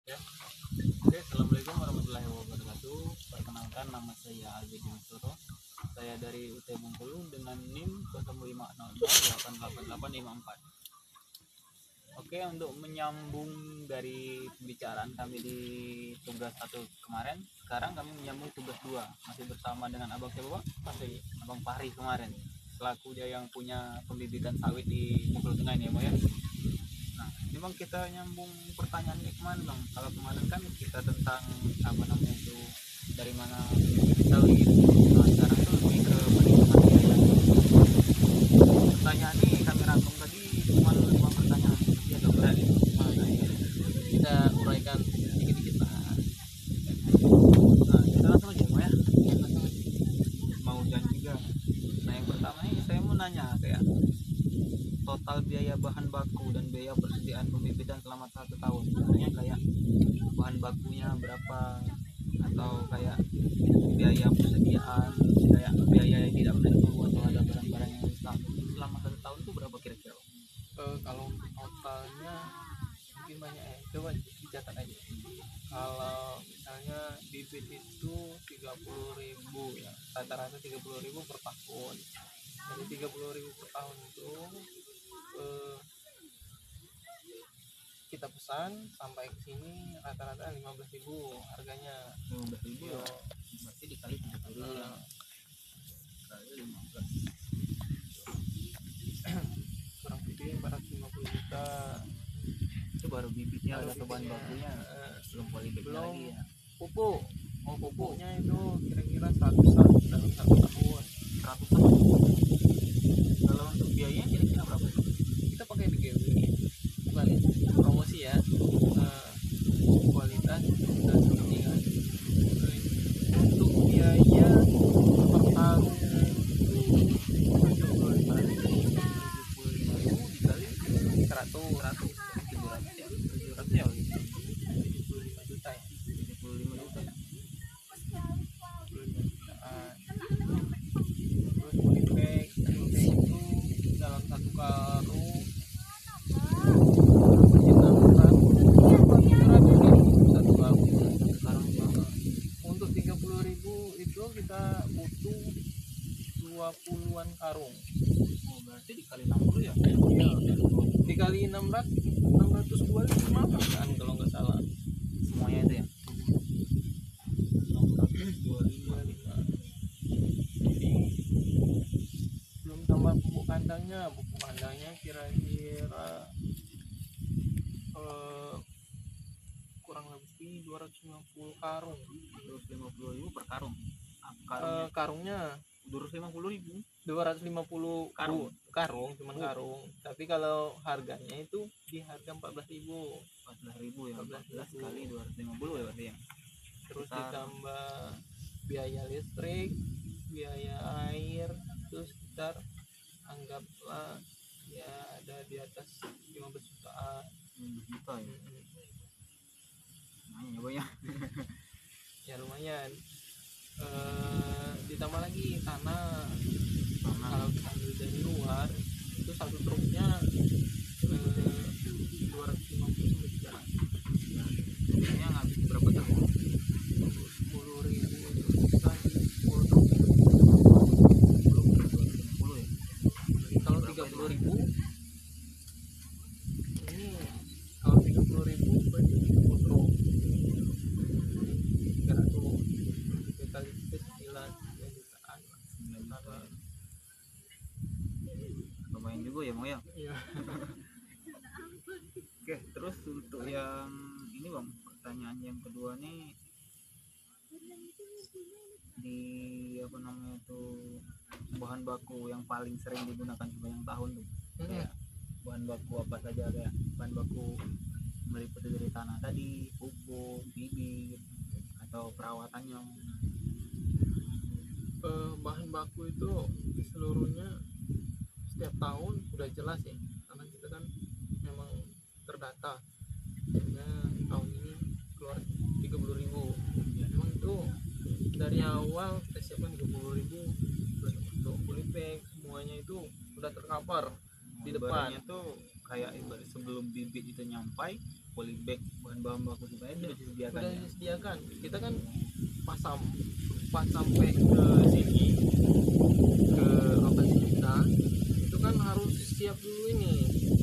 Ya. Oke, assalamualaikum warahmatullahi wabarakatuh. Perkenalkan, nama saya Albi Dimasoro. Saya dari UT Bengkulu dengan NIM 0500888854. Oke, untuk menyambung dari pembicaraan kami di tugas 1 kemarin, sekarang kami menyambung tugas 2. Masih bersama dengan Abang siapa, Bang? Masih Abang Fahri kemarin. Selaku dia yang punya pembibitan sawit di Bengkulu Tengah ini ya, Bang ya. Nah, ini Bang kita nyambung pertanyaannya kemana Bang? Kalau kemarin kan kita tentang apa namanya itu dari mana bibit sawit. Nah, sekarang tuh lebih ke perhitungan biaya. Pertanyaan ini kami rangkum tadi cuma 5 pertanyaan lebih atau berat itu. Nah, iya. Kita uraikan dikit-dikit lah. Nah, kita langsung aja Bang ya. Ya, langsung aja. Mau jangan juga. Nah, yang pertama ini saya mau nanya kayak total biaya bahan baku dan biaya persediaan pembibitan selama 1 tahun. Misalnya kayak bahan bakunya berapa atau kayak biaya persediaan, kayak biaya yang tidak menentu atau ada barang-barang yang selama 1 tahun itu berapa kira-kira? Kalau untuk totalnya mungkin banyak ya. Coba dicatat aja. Kalau misalnya bibit itu 30.000 ya, rata-rata 30.000 per tahun. Dari 30.000 per tahun itu eh, kita pesan sampai ke sini rata-rata 15.000 harganya. 15.000 ya, Yo, berarti dikali 30 ya, kali 15. kurang lebih 450 juta. Itu baru bibitnya, Baru ada bahan bibitnya. bakunya, belum polybagnya Belum lagi ya. pupuk. Pupuknya itu kira-kira 100-an dalam 1 tahun. 100. Kalau untuk biayanya kira-kira berapa? Kita pakai DGW, bukan promosi ya. Nah, kualitas dan kepentingan. Untuk biaya per tahun itu 75.000 dikali 100 700 ya, 700 ya, 75 juta ya. 75 juta ya. 75 jutaan. Terus polybag itu dalam 1 karung masih 600 satu karung. Sekarang Untuk 30.000 itu kita butuh 20-an karung. berarti dikali 60 ya. Dikali 625 kan kalau nggak salah. Semuanya itu ya. 625. Jadi belum tambah pupuk kandangnya. Pupuk kandangnya kira-kira kurang lebih 250 karung. 250.000 per karung. Karungnya Karungnya 250.000 250 karung. karung cuman karung. Tapi kalau harganya itu di harga 14.000. 14.000 ya. 14 14.000. kali 250 ya berarti ya. Terus Sekitar ditambah biaya listrik, biaya air, itu sekitar anggaplah ya ada di atas 15 jutaan. 15 juta ya. Nah, ya banyak. Ya lumayan. Ditambah lagi tanah. Kalau kita ambil dari luar itu satu truknya 250 sampai 300. Biasanya ngabis berapa tahun? 10.000 itu bisa 10 truk. 250 ya. Kalau 30.000 ini, kalau 30.000 berarti 10 truk 300 kali 9 jutaan. 9 juta ya. Lumayan juga ya, Mau ya. Iya. Oke, terus untuk yang ini Bang, pertanyaan yang kedua nih di apa namanya itu bahan baku yang paling sering digunakan sepanjang tahun tuh. Kayak bahan baku apa saja, kayak bahan baku meliputi dari tanah tadi, pupuk, bibit atau perawatannya. Bahan baku itu seluruhnya setiap tahun udah jelas ya, karena kita kan memang terdata. Nah, tahun ini keluar 30.000. Memang itu dari awal kita siapkan 30.000 untuk polybag, semuanya itu udah tercover di depan. Ibaratnya tuh kayak ibarat sebelum bibit itu nyampai, polybag bahan baku sebenarnya sudah disediakan udah ya. disediakan. Kita kan pas sampai ke sini, ke lokasi kita itu kan harus siap dulu ini,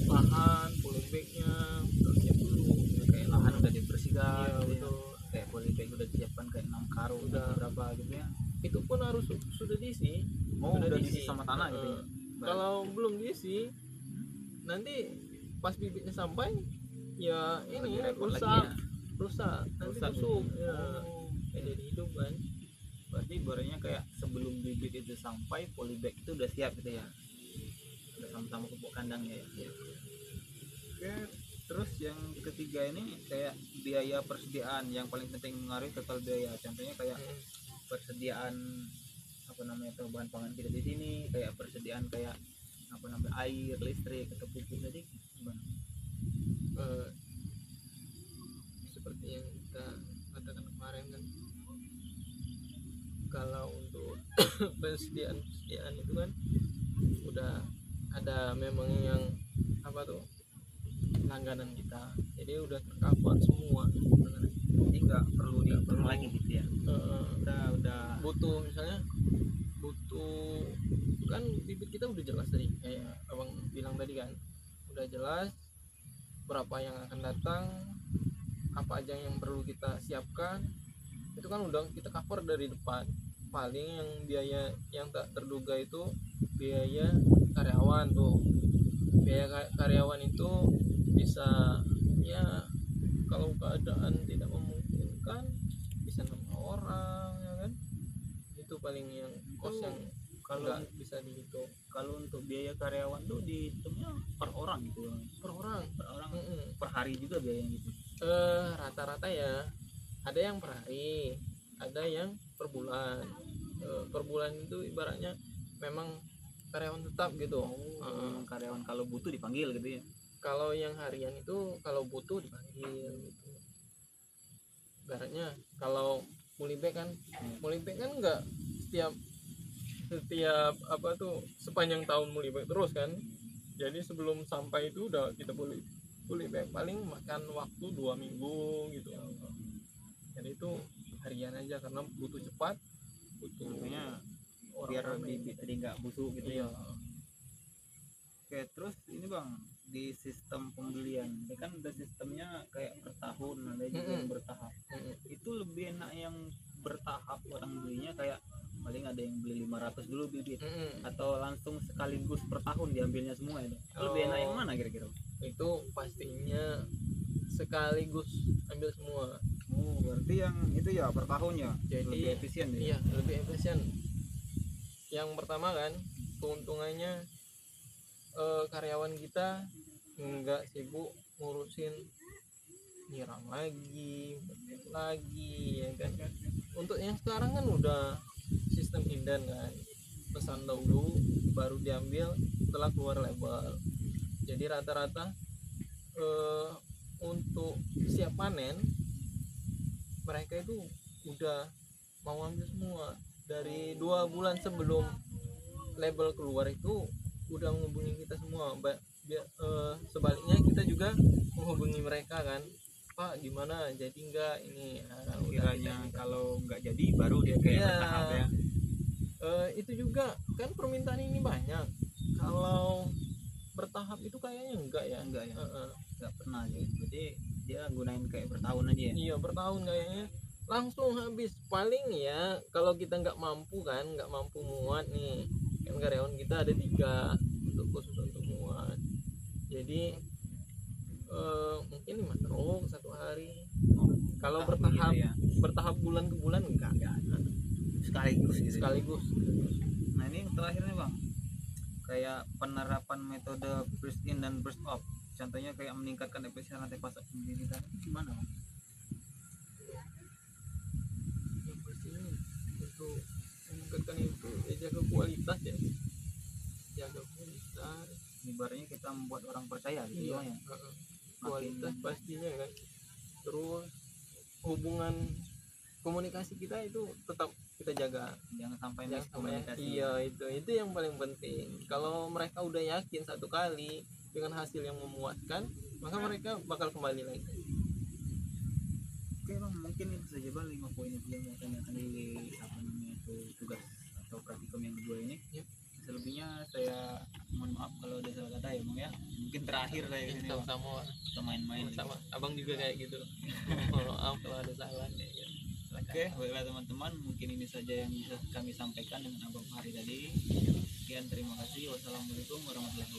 lahan polybagnya harus siap dulu. Kayak lahan udah dibersihkan Iya gitu ya. betul. Kayak polybag udah disiapkan kayak 6 karung Udah. berapa gitu ya. Itu pun harus sudah diisi. Oh, udah diisi sama tanah gitu ya. Kalau belum diisi, nanti pas bibitnya sampai ya ini repot lagi rusak, ya. rusak nanti Rusak busuk gitu. ya, Oh, kayak jadi hidup kan. berarti ibaratnya kayak sebelum bibit itu sampai polybag itu udah siap gitu ya. Udah sama-sama pupuk kandangnya ya. Oke, terus yang ketiga ini kayak biaya persediaan yang paling penting mengaruhi total biaya. Contohnya kayak persediaan apa namanya itu bahan pangan kita di sini, kayak persediaan kayak apa namanya air, listrik atau pupuk tadi gimana? Eh, seperti yang kita katakan kemarin kan, kalau untuk persediaan itu kan udah ada memang yang apa tuh langganan kita, jadi udah tercover semua sebenarnya. Jadi nggak perlu dihitung lagi gitu ya. Udah Butuh misalnya butuh kan bibit kita udah jelas tadi kayak abang bilang tadi kan, udah jelas berapa yang akan datang, apa aja yang perlu kita siapkan, itu kan udah kita cover dari depan. Paling yang biaya yang tak terduga itu biaya karyawan tuh. Biaya karyawan itu bisa ya kalau keadaan tidak memungkinkan bisa 6 orang ya kan, itu paling yang kos yang kalau nggak bisa dihitung. kalau untuk biaya karyawan tuh dihitungnya per orang gitu, Per orang. per hari juga biayanya gitu. Rata-rata ya ada yang per hari, ada yang per bulan. Per bulan itu ibaratnya memang karyawan tetap gitu. Karyawan kalau butuh dipanggil gitu ya. Kalau yang harian itu kalau butuh dipanggil gitu. Ibaratnya kalau mulibek kan nggak setiap apa tuh sepanjang tahun mulibek terus kan. Jadi sebelum sampai itu udah kita mulibek paling makan waktu 2 minggu gitu. Jadi itu harian aja karena butuh cepat, butuh Makanya orang biar ramai. bibit tadi nggak busuk gitu Iya. ya. Oke, terus ini bang, di sistem pembelian ini kan ada sistemnya kayak per tahun, ada juga yang bertahap. Itu lebih enak yang bertahap, orang belinya kayak paling ada yang beli 500 dulu bibit, atau langsung sekaligus per tahun diambilnya semua itu. Lebih enak yang mana kira-kira? Itu pastinya sekaligus ambil semua. Oh, berarti yang itu ya per tahun ya. Jadi Lebih efisien ya. iya lebih efisien. Yang pertama kan keuntungannya karyawan kita nggak sibuk ngurusin nyiram lagi, petik lagi ya kan. Untuk yang sekarang kan udah sistem inden kan, pesan dahulu baru diambil setelah keluar label. Jadi rata-rata untuk siap panen mereka itu udah mau ambil semua dari 2 bulan sebelum label keluar, itu udah menghubungi kita semua. Sebaliknya kita juga menghubungi mereka kan, Pak gimana jadi enggak ini. Kiranya kalau nggak jadi baru dia kayak Iya. bertahap ya. Itu juga kan permintaan ini banyak. Kalau bertahap itu kayaknya enggak ya. Nggak pernah sih. Jadi dia gunain kayak bertahun aja ya. Iya bertahun kayaknya langsung habis. Paling ya kalau kita nggak mampu muat nih kan, karyawan kita ada 3 untuk khusus untuk muat. Jadi mungkin 5 truk 1 hari. Kalau bertahap gitu ya. bertahap bulan ke bulan enggak Sekaligus gitu. sekaligus. Nah ini yang terakhir nih bang, kayak penerapan metode burst in dan burst off. Contohnya kayak meningkatkan efisiensi rantai pasok pendidikan itu gimana bang? Yang pastinya untuk meningkatkan itu ya jaga kualitas ya, jaga kualitas. Ibaratnya kita membuat orang percaya gitu Iya, ya. kualitas pastinya kan. Terus hubungan komunikasi kita itu tetap kita jaga, Jangan sampai jangan sampai miskomunikasi. iya itu yang paling penting. Kalau mereka udah yakin satu kali dengan hasil yang memuaskan, maka mereka bakal kembali lagi. bang, mungkin itu saja bang 5 poin itu yang mau tanyakan di apa namanya itu tugas atau praktikum yang kedua ini. Yep. Selebihnya saya mohon maaf kalau ada salah kata ya bang ya. Mungkin terakhir saya ini bang, Sama-sama. kita main-main. Sama. Abang juga kayak gitu. Mohon maaf kalau ada salah kayak gitu. Oke, baiklah teman-teman, mungkin ini saja yang bisa kami sampaikan dengan Abang Fahri tadi. Sekian, terima kasih. Wassalamualaikum warahmatullahi wabarakatuh.